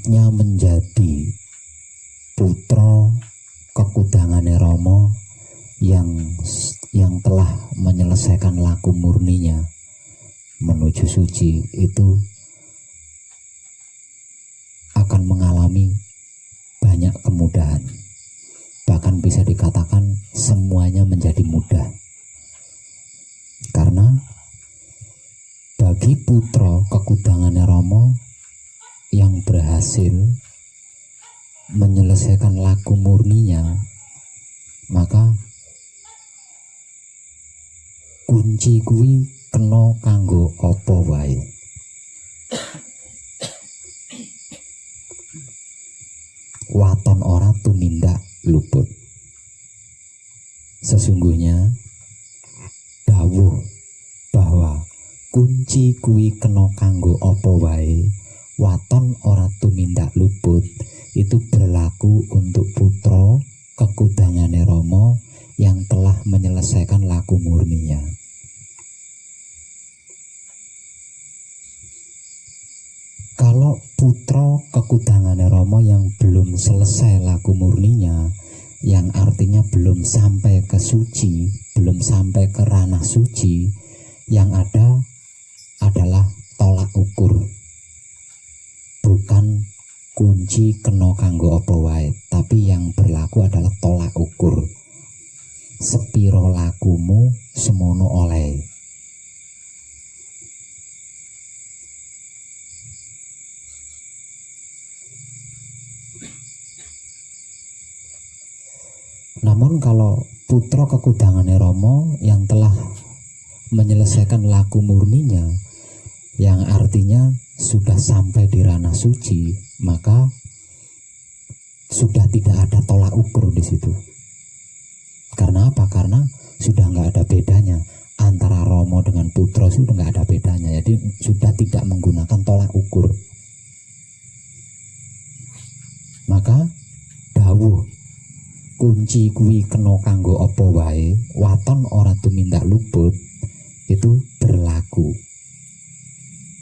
menjadi putra kekudangane Rama yang telah menyelesaikan laku murninya menuju suci itu akan mengalami banyak kemudahan. Bahkan bisa dikatakan semuanya menjadi mudah. Karena bagi putra kekudangane Rama yang berhasil menyelesaikan laku murninya, maka kunci kuwi kena kanggo apa wae. Waton ora tumindak luput. Sesungguhnya dawuh bahwa kunci kuwi kena kanggo apa wae, waton ora tumindak luput, itu berlaku untuk putra kekudangane Rama yang telah menyelesaikan laku murninya. Kalau putra kekudangane Rama yang belum selesai laku murninya, yang artinya belum sampai ke suci, belum sampai ke ranah suci, yang ada adalah tolak ukur. Bukan kunci kena kanggo apa wae, tapi yang berlaku adalah tolak ukur. Sepiro lakumu semono oleh. Namun kalau putra kekudangane Rama yang telah menyelesaikan laku murninya, yang artinya sudah sampai di ranah suci, maka sudah tidak ada tolak ukur di situ. Karena apa? Karena sudah nggak ada bedanya antara Rama dengan putra, sudah nggak ada bedanya. Jadi sudah tidak menggunakan tolak ukur. Maka dawuh kunci kuwi kena kanggo apa wae, waton ora tumindak luput, itu berlaku.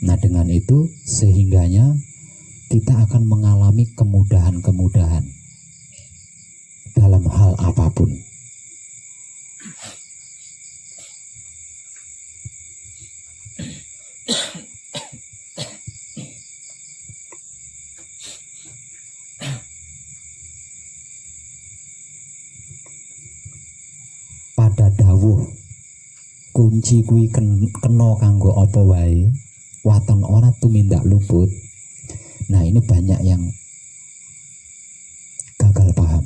Nah, dengan itu sehingganya kita akan mengalami kemudahan-kemudahan dalam hal apapun. Pada dawuh kunci kuwi kena kanggo apa wae, waton ora tumindak luput. Nah, ini banyak yang gagal paham.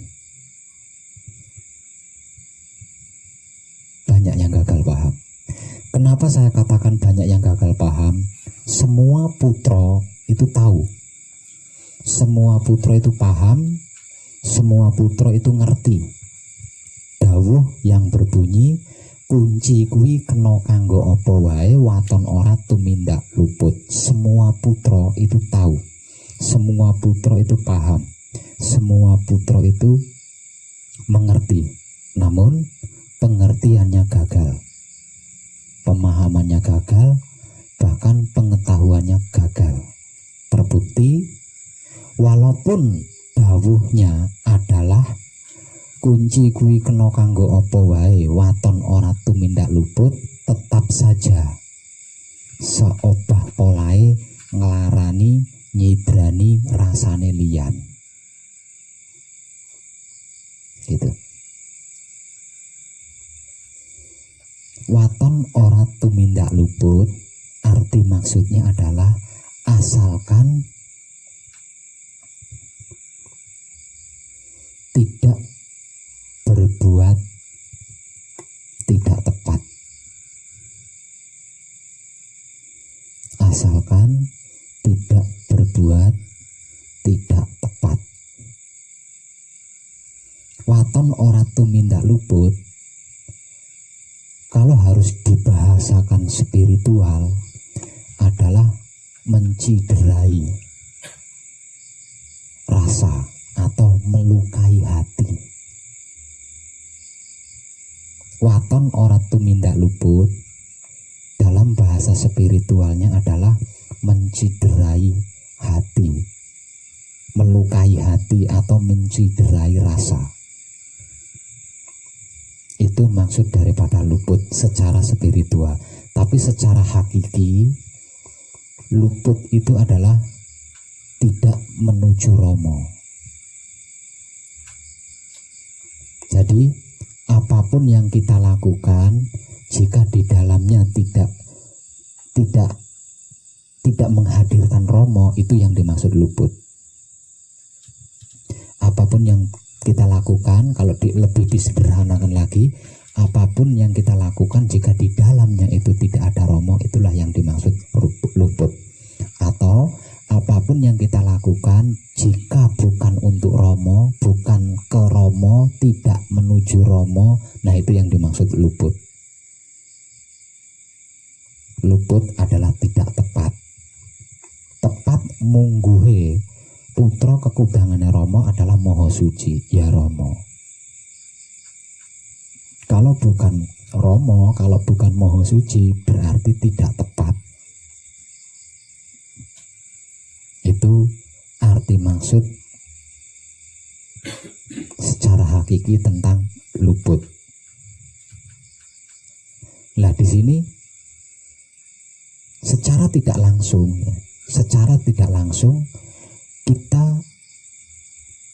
Banyak yang gagal paham. Kenapa saya katakan banyak yang gagal paham? Semua putra itu tahu. Semua putra itu paham. Semua putra itu ngerti dawuh yang berbunyi kunci kuwi kena kanggo apa wae, waton ora tumindak luput. Semua putra itu tahu. Semua putra itu paham. Semua putra itu mengerti. Namun pengertiannya gagal. Pemahamannya gagal, bahkan pengetahuannya gagal. Terbukti walaupun dawuhnya adalah kunci kuwi kena kanggo apa wae, waton ora tumindak luput, tetap saja seobah polahe nglarani nyidrani rasane liyan. Gitu. Waton ora tumindak luput, arti maksudnya adalah asalkan tidak berbuat tidak tepat. Asalkan tidak berbuat tidak tepat. Waton ora tumindak luput, kalau harus dibahasakan spiritual, adalah menciderai rasa atau melukai hati. Waton ora tumindak luput dalam bahasa spiritualnya adalah menciderai hati. melukai hati atau menciderai rasa. Itu maksud daripada luput secara spiritual. Tapi secara hakiki, luput itu adalah tidak menuju Rama. Jadi apapun yang kita lakukan, jika di dalamnya tidak menghadirkan Rama, itu yang dimaksud luput. Apapun yang kita lakukan, kalau lebih disederhanakan lagi, apapun yang kita lakukan jika di dalamnya itu tidak ada Rama, itulah yang dimaksud luput. Atau apapun yang kita lakukan jika bukan untuk Rama, bukan ke Rama, tidak menuju Rama, nah itu yang dimaksud luput. Luput adalah tidak tepat. Tepat mungguhe putra kekudangane Rama adalah Maha Suci, ya Rama. Kalau bukan Rama, kalau bukan Maha Suci, berarti tidak tepat. Itu arti maksud secara hakiki tentang luput. Nah, di sini secara tidak langsung kita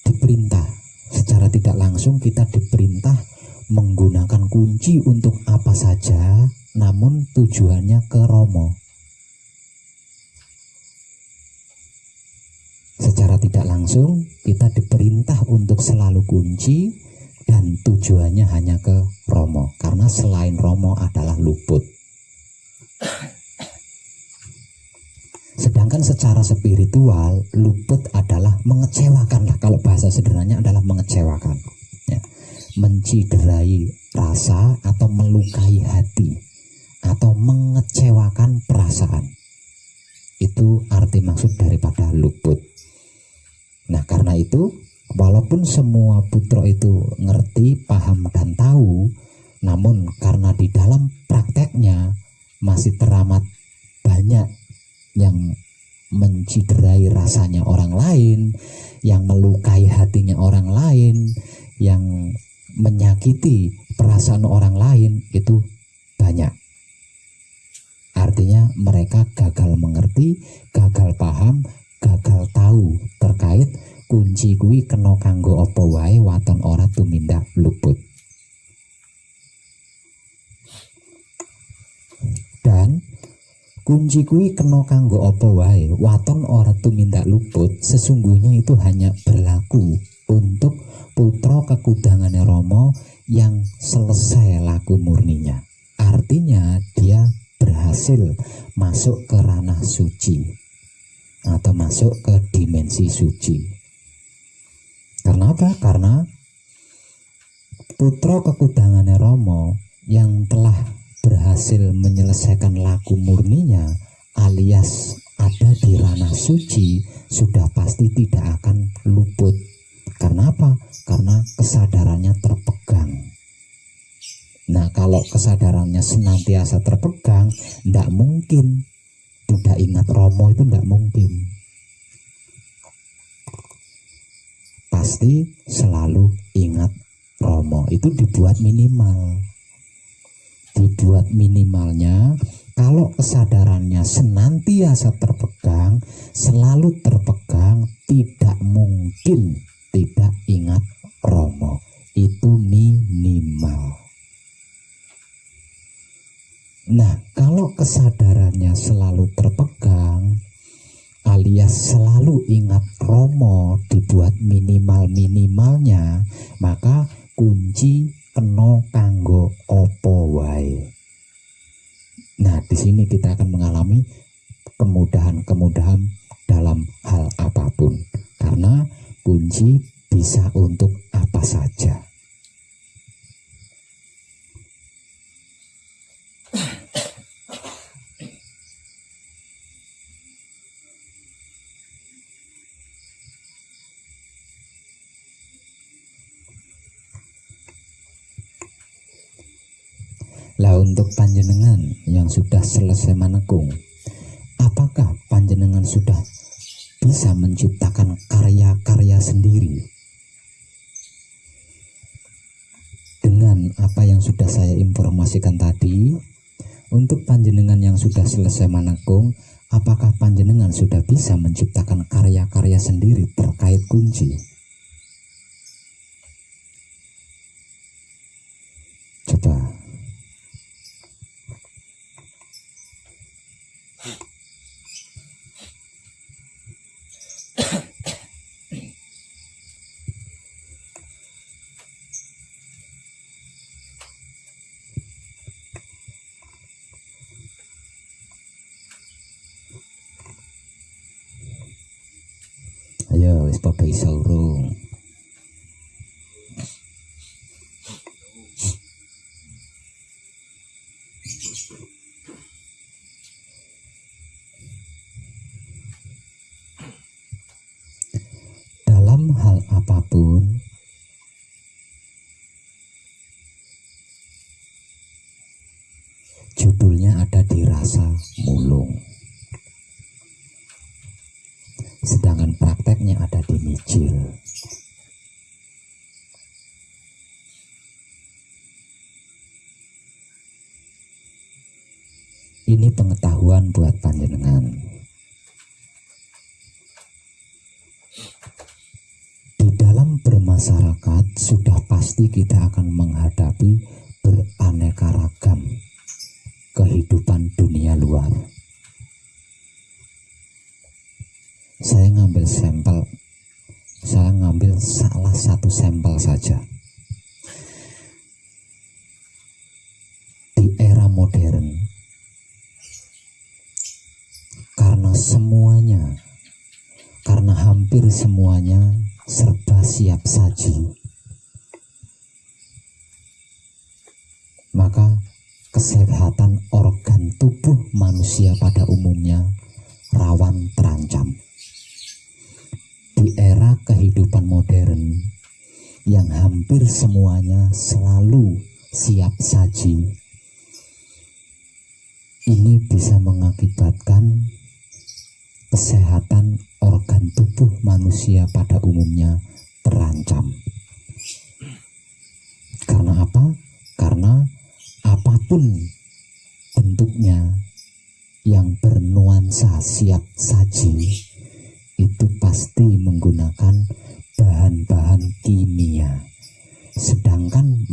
diperintah, secara tidak langsung kita diperintah menggunakan kunci untuk apa saja, namun tujuannya ke Rama. Secara tidak langsung kita diperintah untuk selalu kunci dan tujuannya hanya ke Rama, karena selain Rama adalah luput. Sedangkan secara spiritual, luput adalah mengecewakan lah. Kalau bahasa sederhananya adalah mengecewakan, ya. Menciderai rasa atau melukai hati atau mengecewakan perasaan. Itu arti maksud daripada luput. Nah, karena itu walaupun semua putra itu ngerti, paham dan tahu, namun karena di dalam prakteknya masih teramat banyak yang menciderai rasanya orang lain, yang melukai hatinya orang lain, yang menyakiti perasaan orang lain, itu banyak. Artinya mereka gagal mengerti, gagal paham, gagal tahu terkait kunci kuwi kena kanggo apa wae waton ora tumindak luput. Dan kunci kuwi kena kanggo apa wae waton ora tumindak luput sesungguhnya itu hanya berlaku untuk putra kekudangane Rama yang selesai laku murninya. Artinya dia berhasil masuk ke ranah suci atau masuk ke dimensi suci. Karena apa? Karena putra kekudangane Rama yang telah berhasil menyelesaikan laku murninya alias ada di ranah suci sudah pasti tidak akan luput. Karena apa? Karena kesadarannya terpegang. Nah, kalau kesadarannya senantiasa terpegang, tidak mungkin tidak ingat Rama, itu tidak mungkin. Pasti selalu ingat Rama. Itu dibuat minimal. Dibuat minimalnya, kalau kesadarannya senantiasa terpegang, selalu terpegang, tidak mungkin tidak ingat Rama. Itu minimal. Nah, kalau kesadarannya selalu terpegang alias selalu ingat Rama dibuat minimal-minimalnya, maka kunci kena kanggo opo wae. Nah, di sini kita akan mengalami kemudahan-kemudahan dalam hal apapun, karena kunci bisa untuk apa saja. Lah untuk panjenengan yang sudah selesai manekung, apakah panjenengan sudah bisa menciptakan karya-karya sendiri. Dengan apa yang sudah saya informasikan tadi, untuk panjenengan yang sudah selesai manekung, apakah panjenengan sudah bisa menciptakan karya-karya sendiri terkait kunci? Coba. Ayo, wis padha iso urung. Dalam hal apapun, judulnya ada di rasa mulung, sedangkan prakteknya ada di micil. Ini pengetahuan buat panjenengan. Di dalam bermasyarakat sudah pasti kita akan menghadapi beraneka ragam kehidupan dunia luar. Saya ngambil salah satu sampel saja. Di era modern, karena hampir semuanya serba siap saji, maka kesehatan organ tubuh manusia pada umumnya rawan terancam. Di era kehidupan modern yang hampir semuanya selalu siap saji, ini bisa mengakibatkan kesehatan organ tubuh manusia pada umumnya terancam. Karena apa? Karena apapun bentuknya yang bernuansa siap saji itu pasti menggunakan bahan-bahan kimia. Sedangkan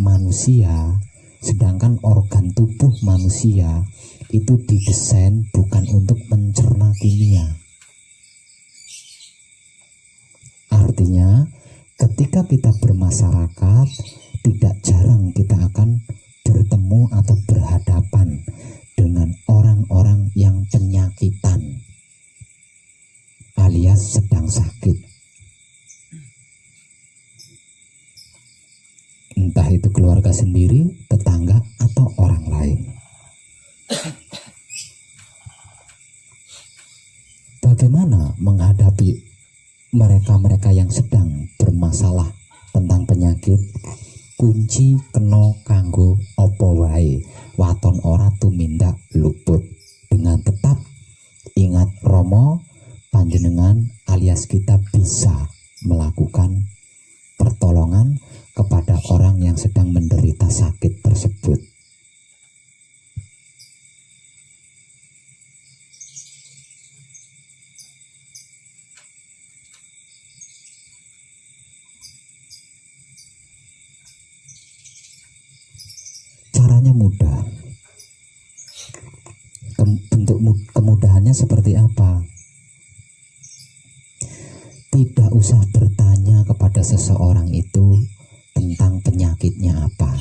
organ tubuh manusia itu didesain bukan untuk mencerna kimia. Artinya, ketika kita bermasyarakat, tidak jarang kita akan bertemu atau berhadapan dengan orang-orang yang penyakitan alias sedang sakit. Entah itu keluarga sendiri, tetangga, atau orang lain. Bagaimana menghadapi mereka-mereka yang sedang bermasalah tentang penyakit? Kunci kena kanggo opo wae, waton ora tumindak luput. Dengan tetap ingat Romo, panjenengan alias kita bisa melakukan pertolongan kepada orang yang sedang menderita sakit tersebut. Caranya mudah. Bentuk kemudahannya seperti apa? Tidak usah bertanya kepada seseorang itu tentang penyakitnya apa.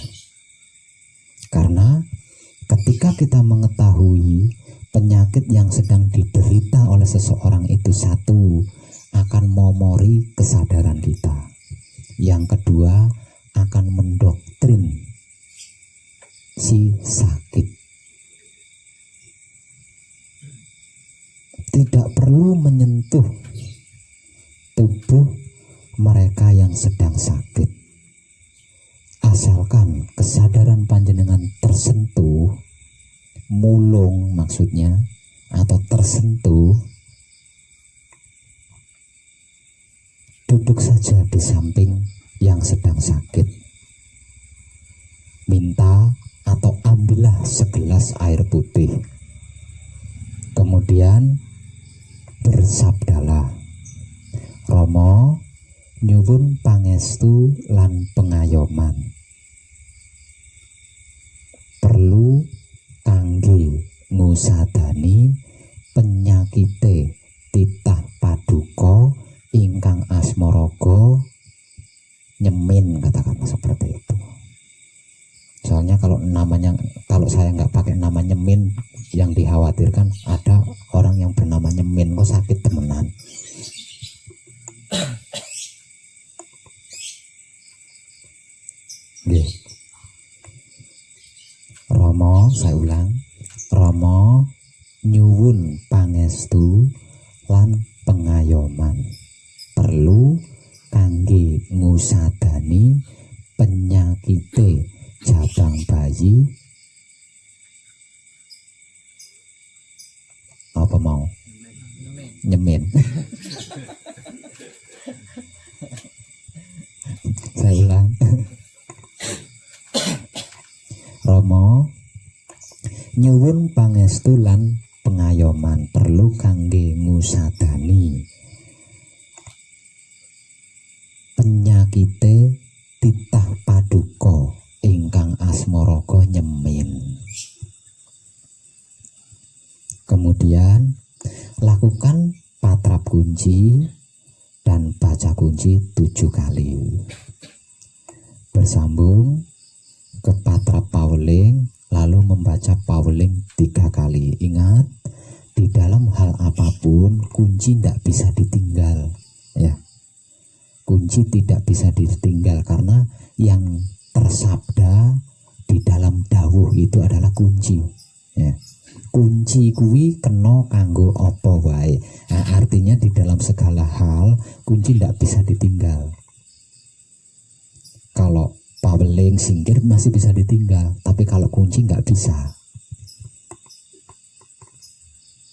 Karena ketika kita mengetahui penyakit yang sedang diderita oleh seseorang itu, satu, akan memori kesadaran kita. Yang kedua, akan mendoktrin si sakit. Tidak perlu menyentuh tubuh mereka yang sedang sakit. Asalkan kesadaran panjenengan tersentuh, mulung maksudnya, atau tersentuh, Duduk saja di samping yang sedang sakit. Minta atau ambillah segelas air putih. Kemudian bersabdalah, Rama nyuwun pangestu lan pengayoman. Perlu kangge ngusadani penyakite titah paduka ingkang asmaraga nyemin, katakanlah seperti itu. Soalnya kalau saya nggak pakai nama nyemin, yang dikhawatirkan ada orang yang bernama nyemin kok sakit temenan. Nggih. Rama, saya ulang, Rama nyuwun pangestu lan pengayoman. Perlu kangge ngusadani penyakite jabang bayi. Apa mau? Nyemin. Saya ulang. Rama nyuwun pangestu lan pengayoman. Perlu kangge ngusadani penyakite titah paduka ingkang asmaraga nyemin. Kemudian lakukan patrap kunci dan baca kunci 7 kali. Bersambung ke patrap paweling, lalu membaca paweling 3 kali. Ingat, di dalam hal apapun kunci tidak bisa ditinggal, ya. Kunci tidak bisa ditinggal karena yang tersabda di dalam dawuh itu adalah kunci, ya. Kunci kuwi kena kanggo apa wae. Nah, artinya di dalam segala hal kunci tidak bisa ditinggal. Kalau paweling singkir masih bisa ditinggal, tapi kalau kunci nggak bisa.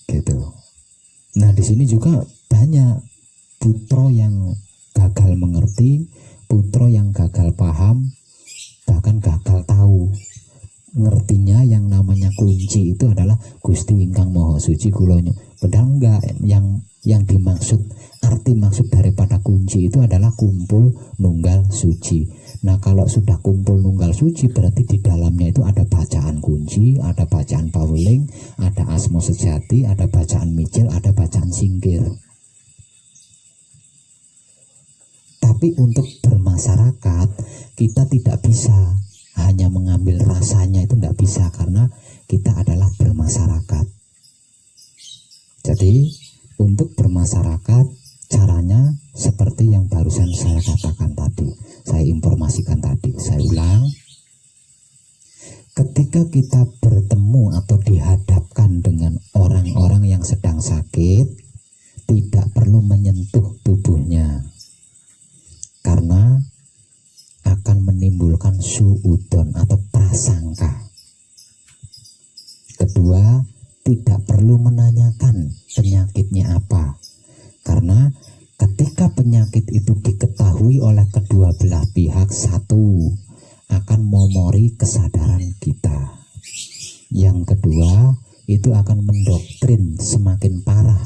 Gitu. Nah, di sini juga banyak putra yang gagal mengerti, putra yang gagal paham, bahkan gagal tahu. Ngertinya yang namanya kunci itu adalah Gusti ingkang Maha Suci kula. Padahal enggak, yang dimaksud, arti maksud daripada kunci itu adalah kumpul nunggal suci. Nah, kalau sudah kumpul nunggal suci berarti di dalamnya itu ada bacaan kunci, ada bacaan paweling, ada asma sejati, ada bacaan micil, ada bacaan singkir. Tapi untuk bermasyarakat kita tidak bisa hanya mengambil rasanya, itu tidak bisa karena kita adalah bermasyarakat. Jadi untuk bermasyarakat caranya seperti yang barusan saya katakan tadi, saya informasikan tadi. Saya ulang, ketika kita bertemu atau dihadapkan dengan orang-orang yang sedang sakit, tidak perlu menyentuh tubuhnya karena akan menimbulkan suudon atau prasangka. Kedua, tidak perlu menanyakan penyakitnya apa, karena ketika penyakit itu diketahui oleh kedua belah pihak, satu akan memori kesadaran kita. Yang kedua, itu akan mendoktrin semakin parah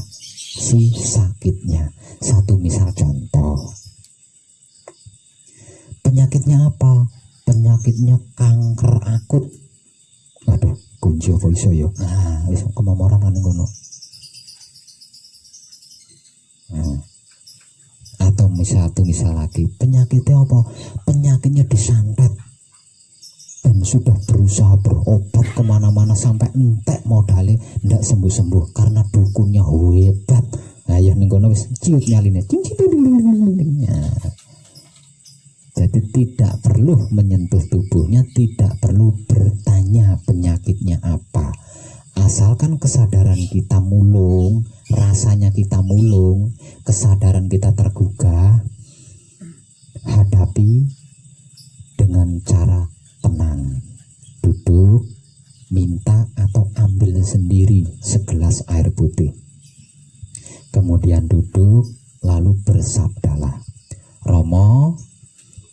si sakitnya. Satu misal contoh, penyakitnya apa? Penyakitnya kanker akut. Aduh, kunci apa iso ya? Nah, wis kemomoran kan ngono. Atau misal lagi, penyakitnya apa? Penyakitnya disantet dan sudah berusaha berobat kemana-mana sampai entek modalnya ndak sembuh-sembuh karena dukunnya hebat. Nah, ya ning kono wis ciut nyaline. Jadi tidak perlu menyentuh tubuhnya, tidak perlu bertanya penyakitnya apa. Asalkan kesadaran kita mulung, rasanya kita mulung, kesadaran kita tergugah, hadapi dengan cara tenang. Duduk, minta atau ambil sendiri segelas air putih. Kemudian duduk, lalu bersabdalah, Rama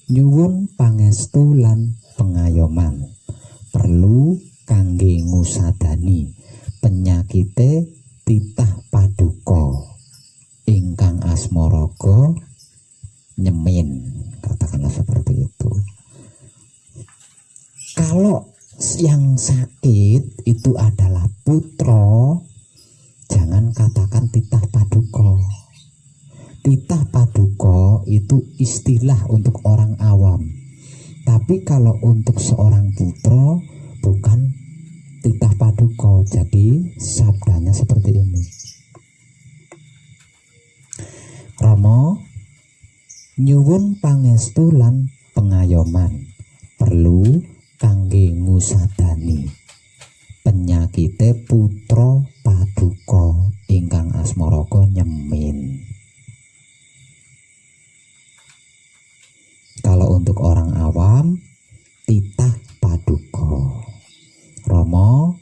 nyuwun pangestu lan pengayoman perlu kangge ngusadani penyakite titah paduka ingkang asma raga nyemin, katakanlah seperti itu. Kalau yang sakit itu adalah putra, jangan katakan titah paduka. Titah paduka itu istilah untuk orang awam. Tapi kalau untuk seorang putra bukan titah paduka. Jadi sabdanya seperti ini. Rama nyuwun pangestu lan pengayoman perlu kangge ngusadani penyakite putra paduka ingkang asma raga nyemin. Kalau untuk orang awam titah paduka. Rama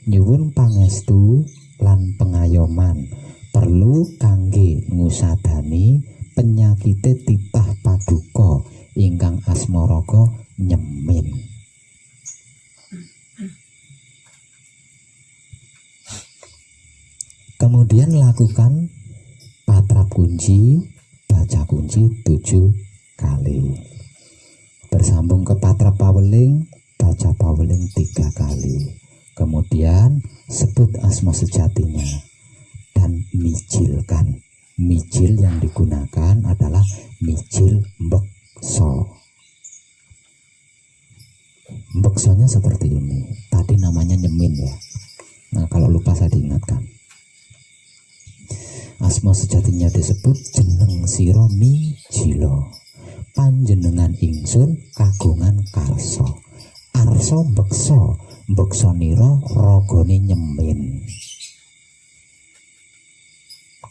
nyuwun pangestu lan pengayoman perlu kangge ngusadani penyakite titah paduka ingkang asma raga nyemin. Kemudian lakukan patrap kunci, baca kunci 7 kali. Bersambung ke patrap paweling, baca paweling 3 kali. Kemudian sebut asma sejatinya dan mijilkan. Mijil yang digunakan adalah mijil mbekso. Mbeksonya seperti ini. Tadi namanya nyemin ya. Nah, kalau lupa saya diingatkan. Asma sejatinya disebut jeneng sira mijilo. Panjenengan ingsun kagungan karso. Arso mbekso, mbekso nira ragane nyemin.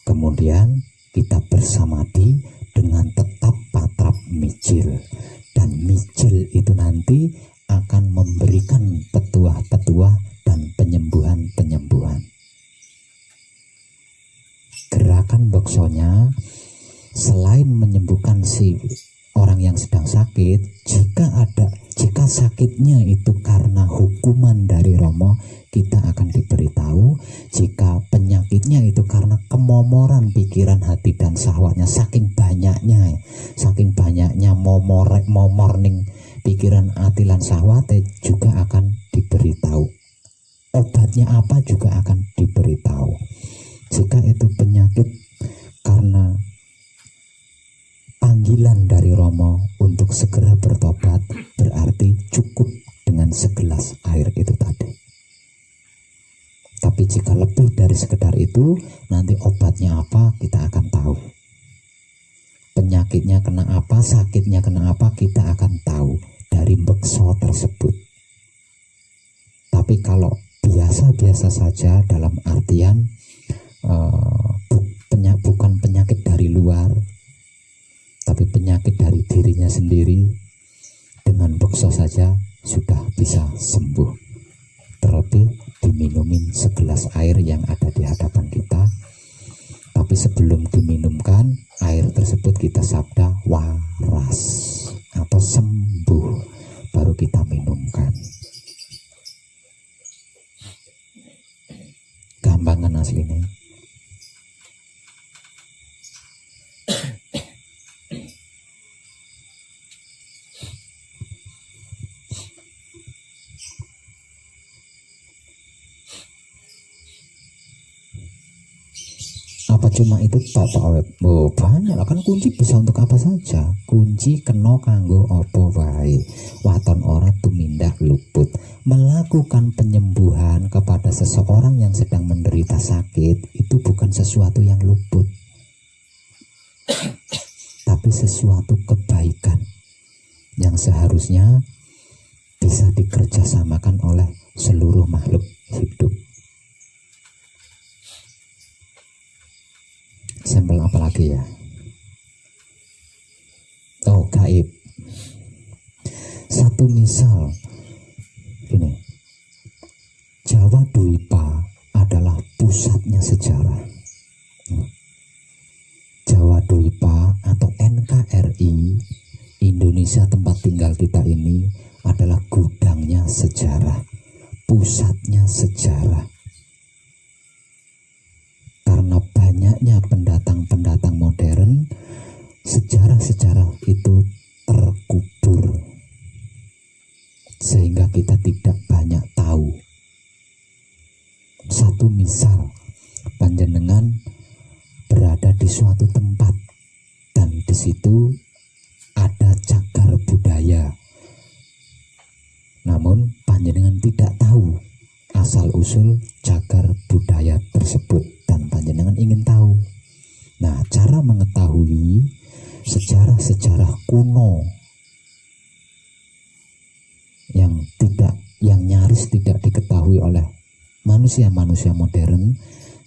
Kemudian kita bersamadi dengan tetap patrap mijil. Dan mijil itu nanti akan memberikan petuah-petuah dan penyembuhan-penyembuhan. Gerakan beksonya selain menyembuhkan si orang yang sedang sakit, jika sakitnya itu karena hukuman dari Rama, kita akan diberitahu. Jika penyakitnya itu karena kemomoran pikiran, hati dan syahwatnya, saking banyaknya momorning pikiran, hati dan syahwatnya juga akan diberitahu. Obatnya apa juga akan diberitahu. Jika itu penyakit karena panggilan dari Rama untuk segera bertobat, berarti cukup dengan segelas air itu tadi. Tapi jika lebih dari sekedar itu, nanti obatnya apa kita akan tahu. Penyakitnya kena apa, sakitnya kena apa, kita akan tahu dari bekso tersebut. Tapi kalau biasa-biasa saja dalam artian bukan penyakit dari luar, tapi penyakit dari dirinya sendiri, dengan bekso saja sudah bisa sembuh. Terlebih diminumin segelas air yang ada di hadapan kita. Tapi sebelum diminumkan air tersebut, kita sabda waras atau sembuh, baru kita minumkan. Gampangan aslinya. Apa cuma itu tok banyak lah, kan kunci bisa untuk apa saja. Kunci kena kanggo apa wae. Waton ora tumindak luput. Melakukan penyembuhan kepada seseorang yang sedang menderita sakit itu bukan sesuatu yang luput, tapi sesuatu kebaikan yang seharusnya bisa dikerjasamakan oleh seluruh makhluk hidup. Sampel apa lagi ya? Oh, gaib. Satu misal gini, Jawa Dwipa adalah pusatnya sejarah. Jawa Dwipa atau NKRI Indonesia tempat tinggal kita ini adalah gudangnya sejarah, pusatnya sejarah. Karena banyaknya pendatang-pendatang modern, sejarah-sejarah itu terkubur sehingga kita tidak banyak tahu. Satu misal, panjenengan berada di suatu tempat dan di situ ada cagar budaya, namun panjenengan tidak tahu asal usul cagar budaya tersebut dan panjenengan ingin tahu. Nah, cara mengetahui sejarah-sejarah kuno yang nyaris tidak diketahui oleh manusia-manusia modern,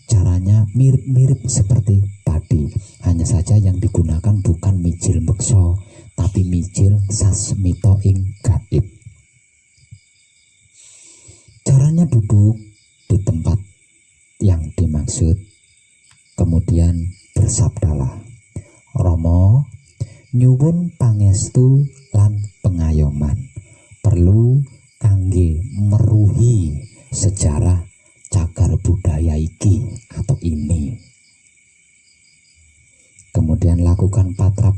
caranya mirip-mirip seperti tadi, hanya saja yang digunakan bukan mijil bekso tapi mijil sasmito ing gaib. Caranya duduk di tempat yang dimaksud, kemudian bersabdalah, Romo nyuwun pangestu lan pengayoman perlu kangge meruhi sejarah cagar budaya iki atau ini. Kemudian lakukan patrap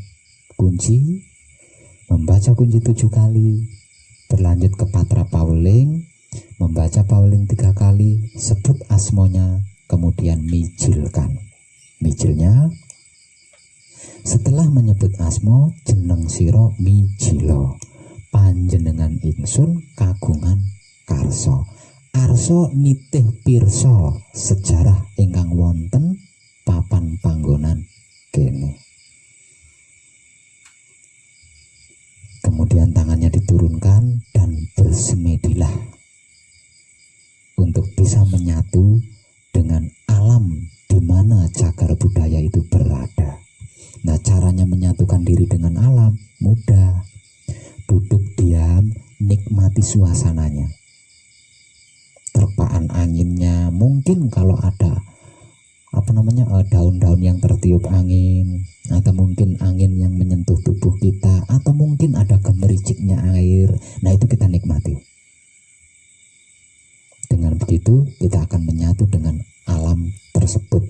kunci, membaca kunci 7 kali, berlanjut ke patrap pauling, membaca pauling 3 kali, sebut asmonya, kemudian mijilkan. Mijilnya, setelah menyebut asmo, jeneng siro mijilo, panjenengan ingsun kagungan karso. Arso nitih pirso sejarah ingkang wonten papan panggonan kene. Kemudian tangannya diturunkan dan bersemedilah untuk bisa menyatu dengan alam di mana cagar budaya itu berada. Nah, caranya menyatukan diri dengan alam mudah. Duduk diam, nikmati suasananya. Terpaan anginnya, mungkin kalau ada daun-daun yang tertiup angin, atau mungkin angin yang menyentuh tubuh kita, atau mungkin ada gemericiknya air. Nah, itu kita nikmati. Dengan begitu kita akan menyatu dengan alam tersebut,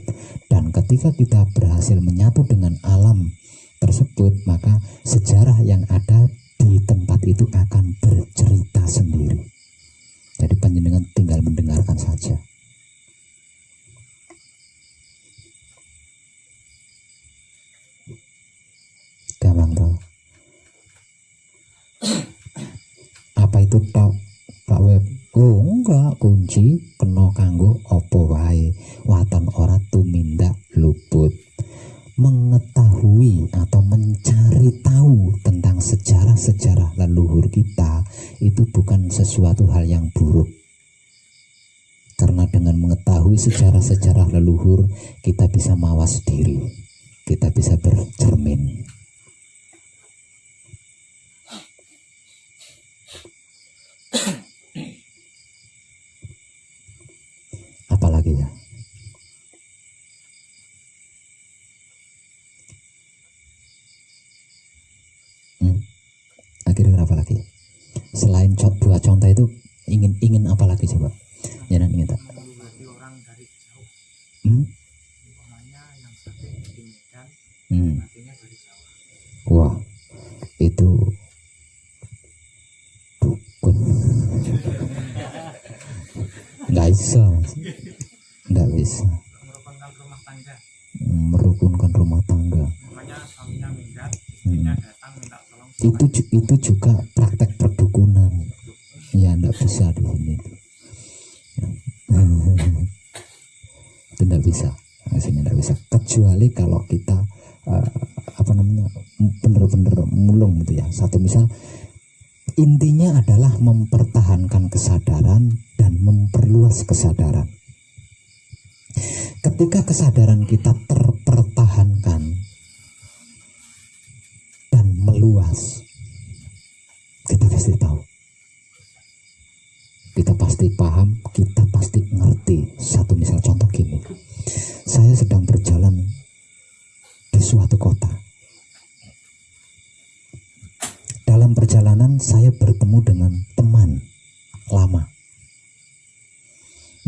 dan ketika kita berhasil menyatu dengan alam tersebut, maka sejarah yang ada di tempat itu akan bercerita sendiri. Jadi panjenengan tinggal mendengarkan saja. Gampang toh? Apa itu tok Pak Web? Oh enggak, kunci kena kanggo opo wae, waton ora tumindak luput. Mengetahui atau mencari tahu tentang sejarah-sejarah leluhur kita itu bukan sesuatu hal yang buruk. Karena dengan mengetahui sejarah-sejarah leluhur, kita bisa mawas diri, kita bisa bercermin. Apalagi ya? Akhirnya apa lagi? Selain buat contoh itu ingin apa lagi coba? Jangan ingin tak? Orang dari jauh. Umpamanya yang satu di Medan, artinya dari Jawa. Wah, itu dukun. Nggak bisa. Merukunkan rumah tangga. Merukunkan rumah tangga. Umpamanya suaminya minggat, istrinya datang minta tolong. Itu juga praktek perdukunan. Ya, nggak bisa di sini. Itu nggak bisa. Sini nggak bisa. Kecuali kalau kita bener-bener mulung gitu ya. Satu misal, intinya adalah mempertahankan kesadaran dan memperluas kesadaran. Ketika kesadaran kita terpertahankan dan meluas, kita pasti tahu, kita pasti paham, kita pasti ngerti. Satu misal contoh gini, saya sedang berjalan di suatu kota, Kebetulan saya bertemu dengan teman lama.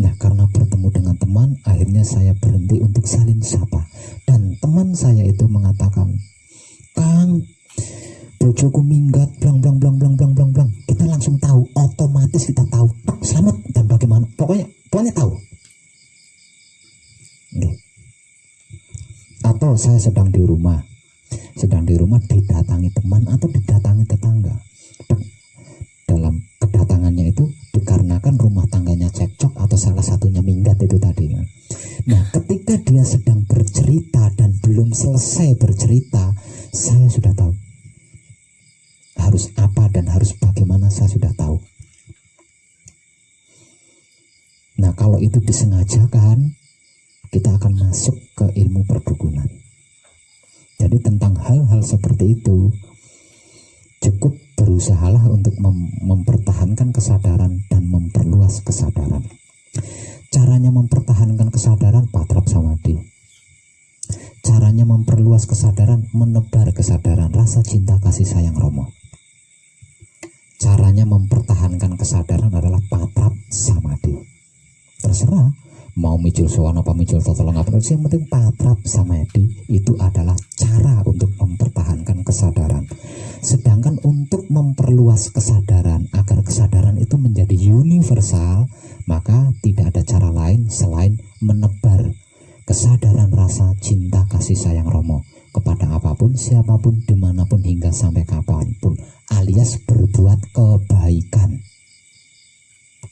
Nah, karena bertemu dengan teman, akhirnya saya berhenti untuk saling sapa. Dan teman saya itu mengatakan, "Kang, bojoku minggat, blang blang blang blang blang blang blang." Kita langsung tahu, otomatis kita tahu, selamat dan bagaimana. Pokoknya tahu. Oke. Atau saya sedang di rumah didatangi teman atau didatangi tetangga. Dalam kedatangannya itu dikarenakan rumah tangganya cekcok atau salah satunya minggat itu tadi. Nah, ketika dia sedang bercerita dan belum selesai bercerita, saya sudah tahu harus apa dan harus bagaimana, saya sudah tahu. Nah, kalau itu disengajakan, kita akan masuk ke ilmu perdukunan. Jadi tentang hal-hal seperti itu, cukup berusahalah untuk mempertahankan kesadaran dan memperluas kesadaran. Caranya mempertahankan kesadaran, patrap samadhi. Caranya memperluas kesadaran, menebar kesadaran, rasa cinta kasih sayang Romo. Caranya mempertahankan kesadaran adalah patrap samadhi. Terserah mau micul sowan apa micul totolong apa, yang penting patrap samadhi itu adalah cara untuk mempertahankan kesadaran. Sedangkan untuk memperluas kesadaran agar kesadaran itu menjadi universal, maka tidak ada cara lain selain menebar kesadaran rasa cinta kasih sayang Romo kepada apapun, siapapun, dimanapun, hingga sampai kapanpun, alias berbuat kebaikan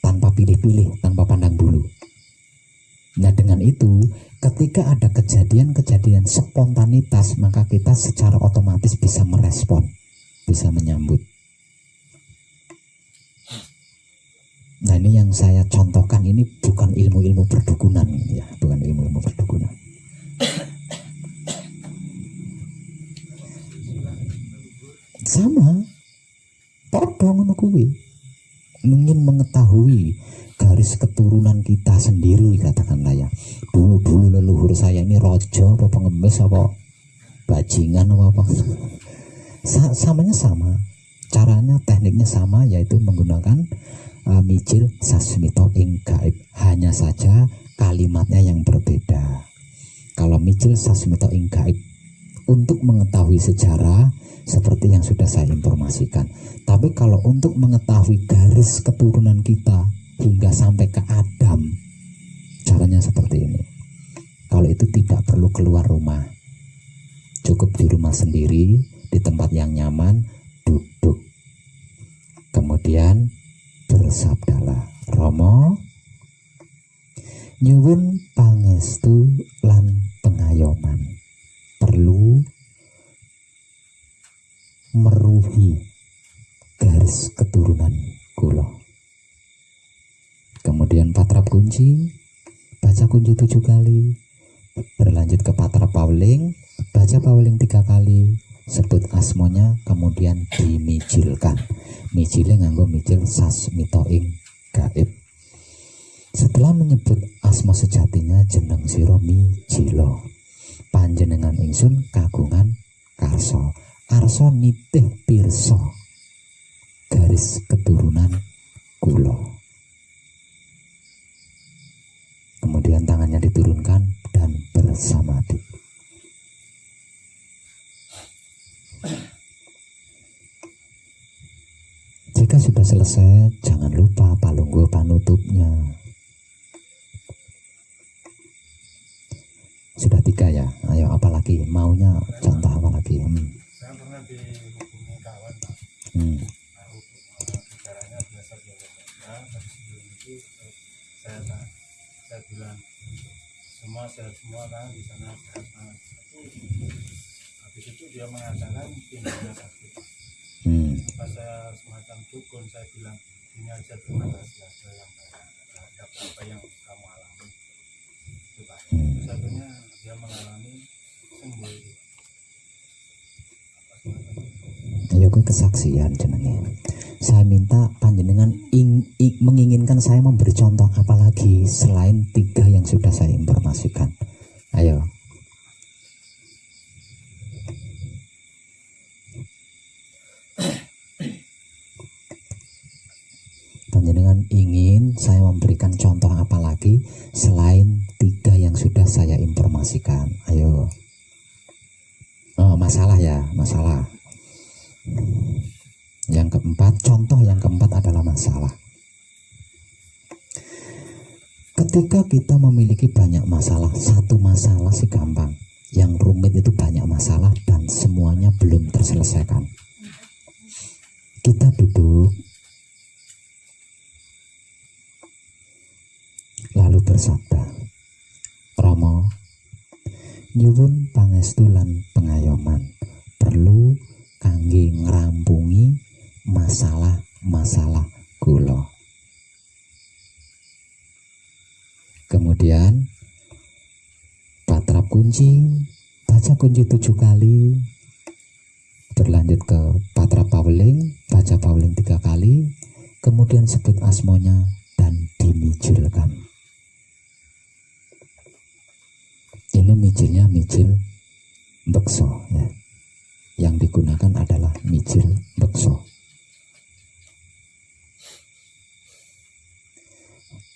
tanpa pilih-pilih, tanpa pandang bulu. Nah, dengan itu ketika ada kejadian-kejadian spontanitas, maka kita secara otomatis bisa merespon, bisa menyambut. Nah, ini yang saya contohkan, ini bukan ilmu-ilmu perdukunan ya, bukan ilmu-ilmu perdukunan. Sama podo ngono kuwi, ingin mengetahui garis keturunan kita sendiri, katakanlah ya. Dulu leluhur saya ini rojo apa pengemis apa bajingan apa samanya sama, caranya tekniknya sama, yaitu menggunakan micil sasmito ing gaib, hanya saja kalimatnya yang berbeda. Kalau micil sasmito ing gaib untuk mengetahui sejarah seperti yang sudah saya informasikan, tapi kalau untuk mengetahui garis keturunan kita hingga sampai ke Adam, caranya seperti ini. Kalau itu tidak perlu keluar rumah, cukup di rumah sendiri, di tempat yang nyaman, duduk, kemudian bersabdalah, Romo nyuwun pangestu lan pengayoman, perlu meruhi garis keturunan kula. Kemudian patrap kunci, baca kunci 7 kali, berlanjut ke patrap paweling, baca paweling 3 kali, sebut asmonya, kemudian dimicilkan. Micilnya nganggo micil sasmito ing gaib. Setelah menyebut asma sejatinya, jeneng sira mijilo, panjenengan ingsun kagungan karso, arso nitih pirso garis keturunan kula. Kemudian tangannya diturunkan dan bersamadhi. Jika sudah selesai, jangan lupa palunggu panutupnya. Sudah 3 ya, ayo apalagi, maunya contoh apa lagi? Saya pernah dihubungi kawan, Pak. Bicaranya biasa-biasa. Tapi sebelum itu saya bilang semua sehat semua kan di sana sehat banget. Habis itu dia mengatakan pinggirnya sakit. Pas saya semacam dukun, saya bilang ini aja, terima kasih aja yang terhadap apa yang kamu alami. Itu Pak. Terus akhirnya dia mengalami sembuh. Ya, gue kesaksian jenenge. Saya minta panjenengan menginginkan saya memberi contoh apa lagi selain 3 yang sudah saya informasikan. Ayo. ingin saya memberikan contoh apa lagi selain 3 yang sudah saya informasikan? Ayo. Oh, masalah ya, masalah. Yang keempat, contoh yang keempat adalah masalah. Ketika kita memiliki banyak masalah, satu masalah sih gampang. Yang rumit itu banyak masalah dan semuanya belum terselesaikan. Kita duduk, lalu bersabda, Romo, nyuwun pangestu lan pengayoman perlu kangge ngrampungi masalah-masalah kula. Kemudian patrap kunci, baca kunci 7 kali, berlanjut ke patrap paweling, baca paweling 3 kali, kemudian sebut asmonya dan dimijilkan. Ini mijilnya mijil bekso ya. Yang digunakan adalah mijil bekso.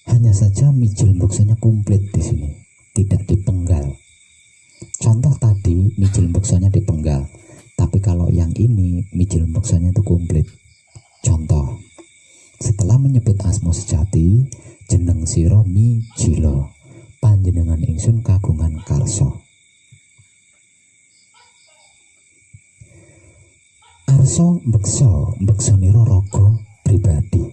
Hanya saja mijil beksonya komplit di sini, tidak dipenggal. Contoh tadi mijil beksonya dipenggal, tapi kalau yang ini mijil beksonya itu komplit. Contoh, setelah menyebut asma sejati, jeneng sira mijilo, panjenengan ingsun kagungan karso. Arso bekso, beksoniro rogo pribadi,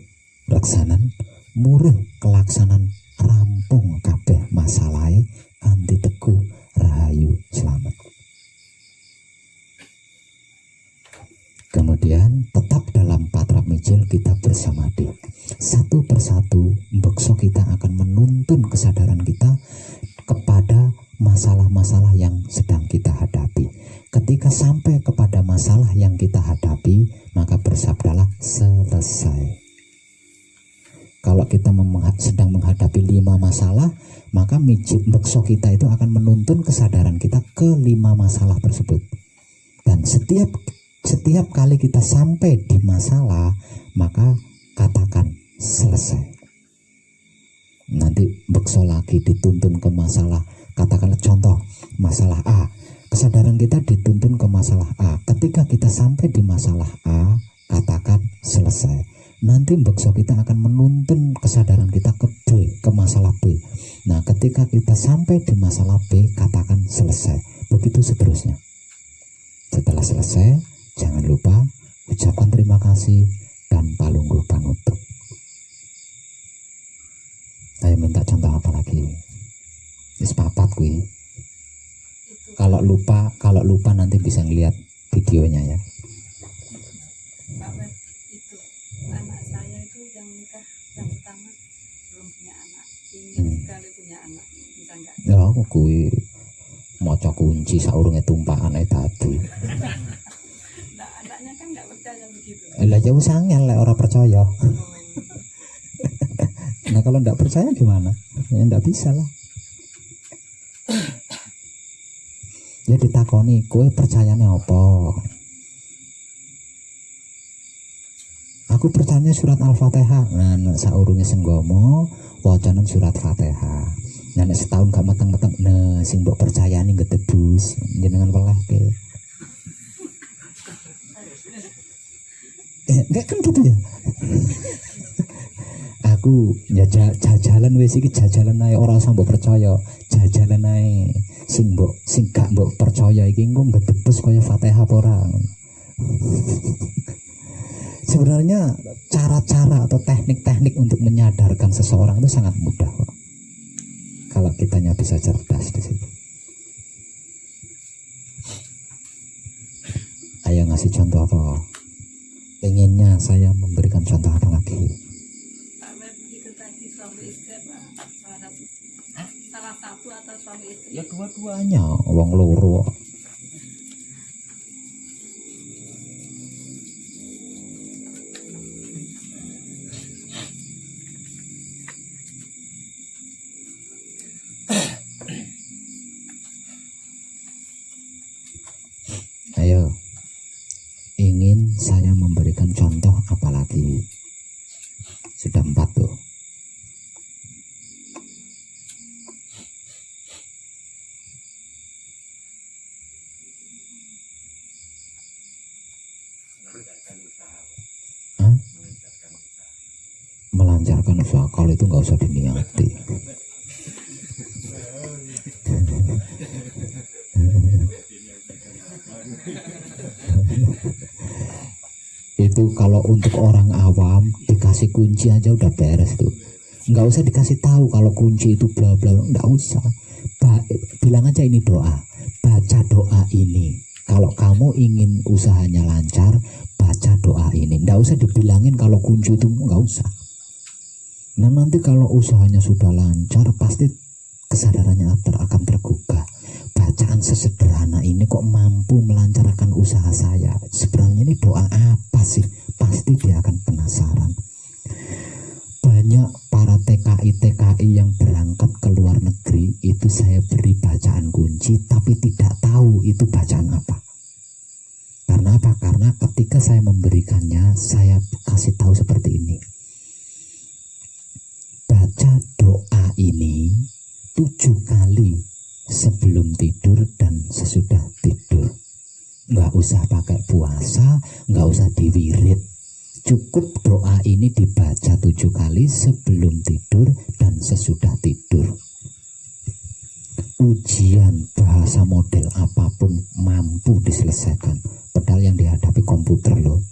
reksanan murih kelaksanan rampung kabeh masalahe kanthi teguh rahayu selamat. Kemudian tetap dalam patrap mijil kita bersamadi. Satu persatu bekso kita akan menuntun kesadaran kita kepada masalah-masalah yang sedang kita hadapi. Ketika sampai kepada masalah yang kita hadapi, maka bersabdalah selesai. Kalau kita sedang menghadapi 5 masalah, maka mijil bekso kita itu akan menuntun kesadaran kita ke 5 masalah tersebut. Dan setiap kali kita sampai di masalah, maka katakan selesai. Nanti bekso lagi dituntun ke masalah. Katakanlah contoh, masalah A. Kesadaran kita dituntun ke masalah A. Ketika kita sampai di masalah A, katakan selesai. Nanti bekso kita akan menuntun kesadaran kita ke B, ke masalah B. Nah, ketika kita sampai di masalah B, katakan selesai. Begitu seterusnya. Setelah selesai, jangan lupa ucapkan terima kasih dan palungguh panutup. Saya minta contoh apa lagi? Wis papat kuwi. Kalau lupa nanti bisa ngeliat videonya ya. Itu anak saya itu yang nikah yang pertama belum punya anak, ingin sekali punya anak, bisa enggak? Ya aku kuwi maca kunci saurunge tumpakane dadi. Nah, anaknya kan enggak percaya begitu. Lah ya wis angel lek ora percaya. Nah kalau ndak percaya gimana? Ya ndak bisa lah. Ya ditakoni, kowe percayane apa? Aku percaya surat Al-Fatihah. Nah, saurunge senggomo wacanan surat Fatihah. Nah, nek setahun gak meteng-meteng, nah sing mbok percayani gedebus jenengan welehke. Enggak kan gitu ya. Aku ya jajalan wis iki jajalan ae ora usah mbok percaya. Jajalan ae sing gak mbok percaya iki engko gedebus kaya Fatihah apa ora. Sebenarnya cara-cara atau teknik-teknik untuk menyadarkan seseorang itu sangat mudah, Pak. Kalau kitanya bisa cerdas di situ. Ayo ngasih contoh apa? Pengennya saya memberikan contoh apa lagi? Pak Web itu tadi suami istri apa? Salah satu atau suami istri? Ya dua-duanya, wong loro. Ayo, ingin saya memberikan contoh apa lagi? Sudah 4 tuh. masuk akal itu nggak usah diniati. Itu kalau untuk orang awam dikasih kunci aja udah beres tuh, nggak usah dikasih tahu kalau kunci itu bla bla, nggak usah. Bilang aja ini doa, baca doa ini. Kalau kamu ingin usahanya lancar, baca doa ini. Nggak usah dibilangin kalau kunci itu, nggak usah. Nah nanti kalau usahanya sudah lancar, pasti kesadarannya akan tergugah. Bacaan sesederhana ini kok mampu melancarkan usaha saya. Sebenarnya ini doa apa sih? Pasti dia akan penasaran. Banyak para TKI yang berangkat ke luar negeri itu saya beri bacaan kunci, tapi tidak tahu itu bacaan apa. Karena apa? Karena ketika saya memberikannya, saya kasih tahu seperti ini. Baca doa ini 7 kali sebelum tidur dan sesudah tidur. Nggak usah pakai puasa, nggak usah diwirid. Cukup doa ini dibaca 7 kali sebelum tidur dan sesudah tidur. Ujian bahasa model apapun mampu diselesaikan. Padahal yang dihadapi komputer loh.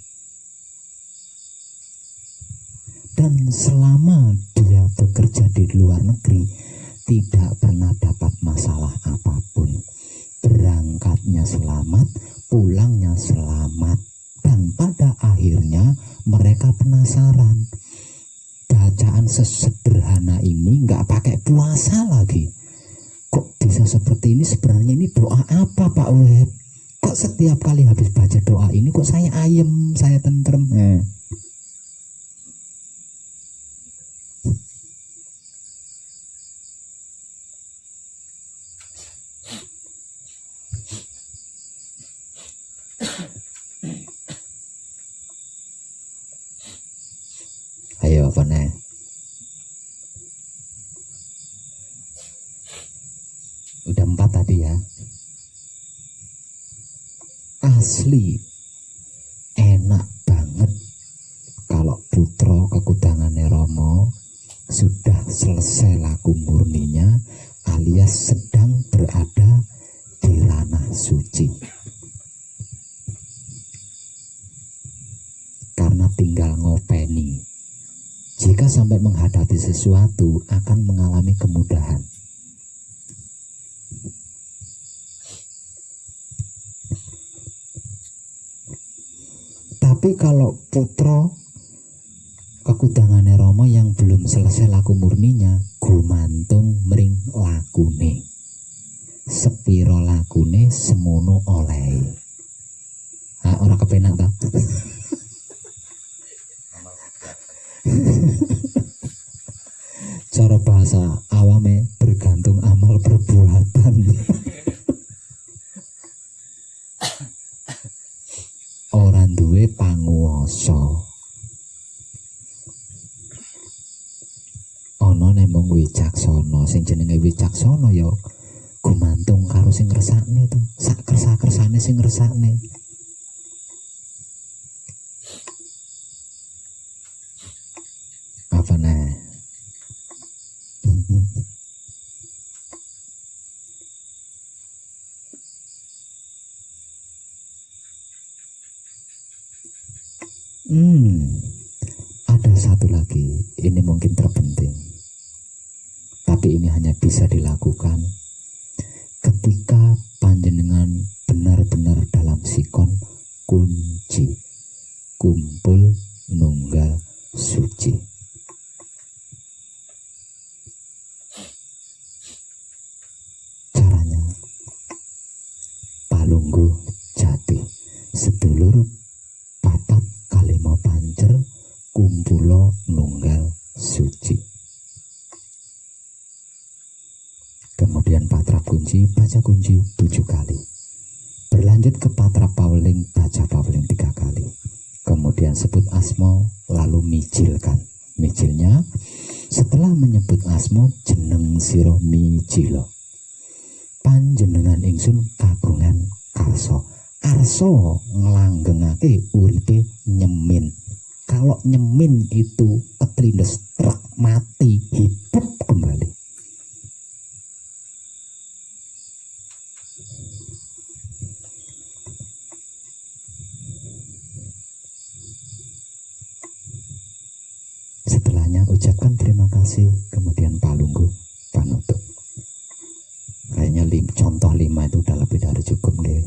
Dan selama dia bekerja di luar negeri, tidak pernah dapat masalah apapun. Berangkatnya selamat, pulangnya selamat. Dan pada akhirnya mereka penasaran. Bacaan sesederhana ini nggak pakai puasa lagi. Kok bisa seperti ini? Sebenarnya ini doa apa Pak Web? Kok setiap kali habis baca doa ini kok saya ayem, saya tentrem? Ayo apa nih? Udah 4 tadi ya. Asli enak banget kalau putra kekudangane Rama sudah selesai laku murninya alias sedang berada di ranah suci. Karena tinggal ngopeni. Jika sampai menghadapi sesuatu akan mengalami kemudahan. Tapi kalau putra kekudangane Rama yang belum selesai laku murninya, gumantung mring lakune. Sepiro lakune semono oleh. Ora kepenak ta? Cara bahasa awame bergantung amal perbuatan. Orang duwe panguwasa. Ana nemong wicaksana, sing jenenge wicaksana ya gumantung karo sing ngresakne to. Sak kersa-kersane sing ngresakne. Apa nih? Ada satu lagi, ini mungkin terpenting, tapi ini hanya bisa dilakukan ketika panjenengan benar-benar dalam sikon kunci, kumpul nunggal suci. Caranya, palungguh jati, sedulur papat kalimo pancer, kumpulo nunggal suci. Kemudian patra kunci, baca kunci 7 kali. Berlanjut ke patra pauling, baca pauling 3 kali. Kemudian sebut asmo, lalu mijilkan. Mijilnya, setelah menyebut asmo, jeneng siro mijilo. Panjenengan ingsun kagungan karso. Arso nglanggengake uripe nyemin. Kalau nyemin itu ketrindes trek Saya ucapkan terima kasih. Kemudian Pak Lunggu panutup. Kayaknya contoh 5 itu udah lebih dari cukup deh.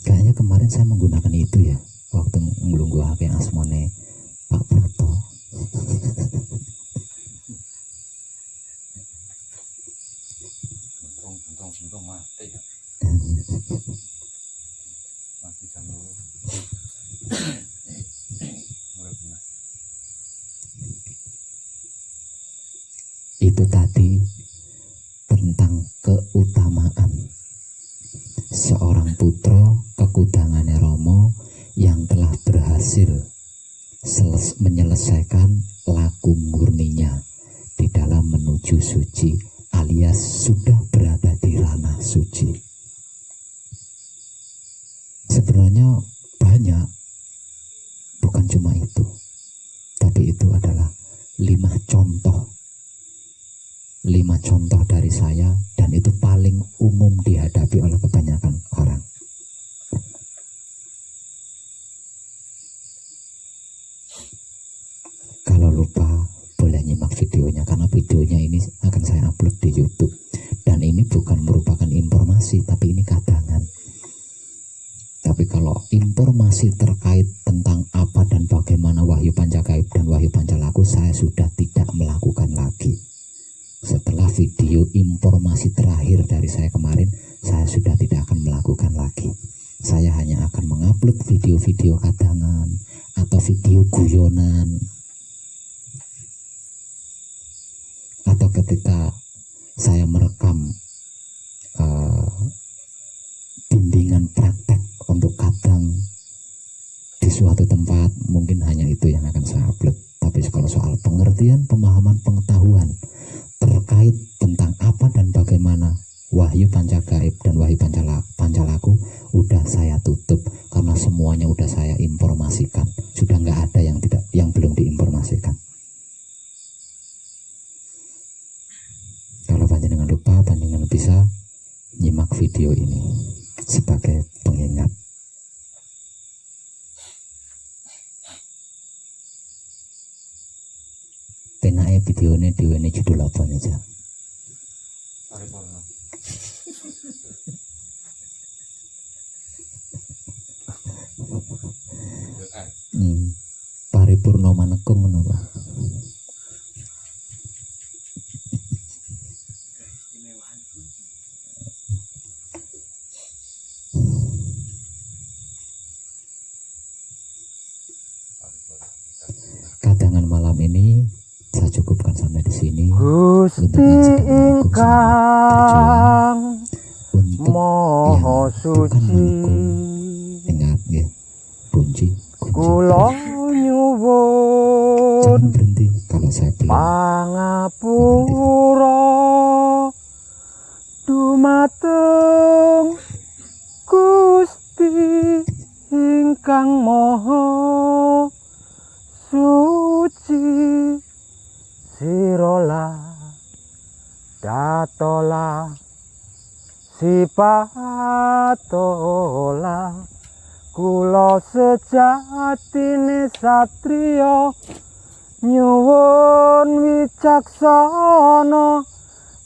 Kayaknya kemarin saya menggunakan itu ya, waktu ngelungguhake asmone Pak Prato. Untung mati ya. Mati jam dulu. Itu tadi tentang keutamaan seorang putra kekudangane Rama yang telah berhasil menyelesaikan laku murninya di dalam menuju suci, alias sudah berada di ranah suci. Sebenarnya banyak, bukan cuma itu, tapi itu adalah 5 contoh dari saya, dan itu paling umum dihadapi oleh kebanyakan orang. Kalau lupa boleh nyimak videonya, karena videonya ini akan saya upload di YouTube, dan ini bukan merupakan informasi, tapi ini kadangan. Tapi kalau informasi terkait tentang apa dan bagaimana Wahyu Pancagaib dan Wahyu Pancalaku, saya sudah tidak melakukan lagi. Setelah video informasi terakhir dari saya kemarin, saya sudah tidak akan melakukan lagi. Saya hanya akan mengupload video-video kadangan atau video guyonan, atau ketika saya merekam bimbingan praktek untuk kadang di suatu tempat, mungkin hanya itu yang akan saya upload. Tapi kalau soal pengertian, pemahaman, pengetahuan terkait tentang apa dan bagaimana Wahyu Pancagaib dan Wahyu Pancalaku udah saya tutup, karena semuanya udah saya informasikan. Sudah nggak ada yang belum diinformasikan. Kalau panjenengan lupa, panjenengan bisa nyimak video ini sebagai pengingat. Penake videonya diwene judul apa aja? Paripurna. Paripurna manekung ngono Pak. Kadangan malam ini saya cukupkan sampai di sini. Gusti ingkang Maha Suci, ingat ya, kunci. kula nyuwun Jangan berhenti kalau saya belum. pangapura dumateng Gusti ingkang Maha Suci. Sirola datola sipatola, kula sejatine satriya nyuwun wicaksana,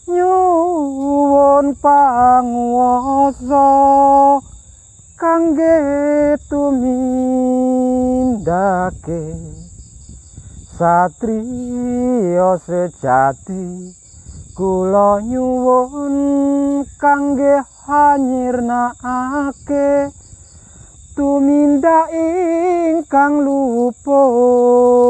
nyuwun panguwasa kangge tumindake satriya sejati. Kula nyuwun kangge hanyirnakake tumindak ingkang luput.